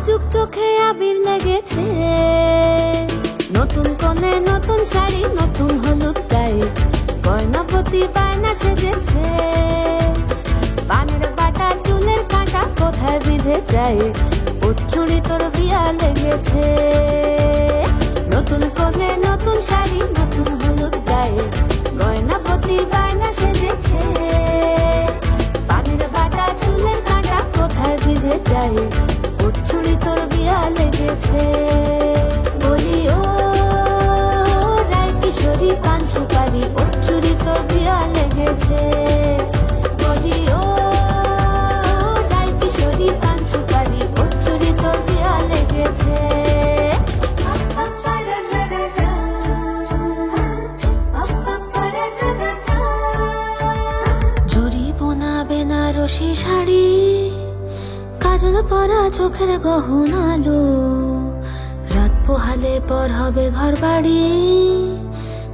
লাজুক চোখে আবির লেগেছে, নতুন কোণে নতুন শাড়ি নতুন হলুদ গায়ে, গয়নাপতি বায়না সেজেছে। পানের বাটা চুলের কাঁটা কোথায় বিঁধে যায়, ওর চুড়ি তোর বিয়া লেগেছে। নতুন কোণে নতুন শাড়ি নতুন হলুদ গায়ে, গয়নাপতি বায়না সেজেছে। পানের বাটা চুলের কাঁটা কোথায় বিঁধে যায়, ওর চুড়ি তোর বিয়া লেগেছে। বলি ও রায় কিশোরী পান সুপারি, ওর চুড়ি তোর বিয়া লেগেছে। বলি ও রায় কিশোরী পান সুপারি, ওর চুড়ি তোর বিয়া লেগেছে। জরি বোনা বেনারসি শাড়ি, কাজল পরা চোখের গহনালো, রাত পোহালে পর হবে ঘর বাড়ি,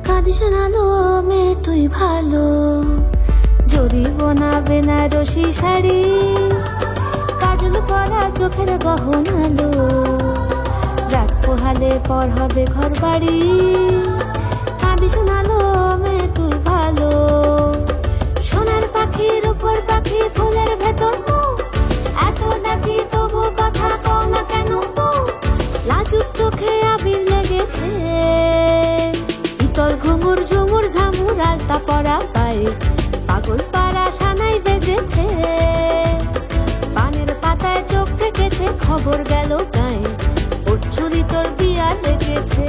কাঁদিস নালো মেয়ে তুই ভালো। জরি বোনা বেনারসি শাড়ি, কাজল পরা চোখের গহনালো, রাত পোহালে পর হবে ঘর বাড়ি, কাঁদিস নালো মেয়ে তুই ভালো। সোনার পাখির উপর পাখি ফুলের ভেতর এত ডাকি তবু কথা কও না কেন। লাজুক চোখে আবির লেগেছে, ইতল ঘুমুর ঝুমুর ঝামুর আলতা পরা পায়ে, পাগল পাড়া সানাই বেজেছে। পানের পাতায় চোখ থেকেছে খবর গেল গায়ে, ওর চুরি তোর বিয়া লেগেছে।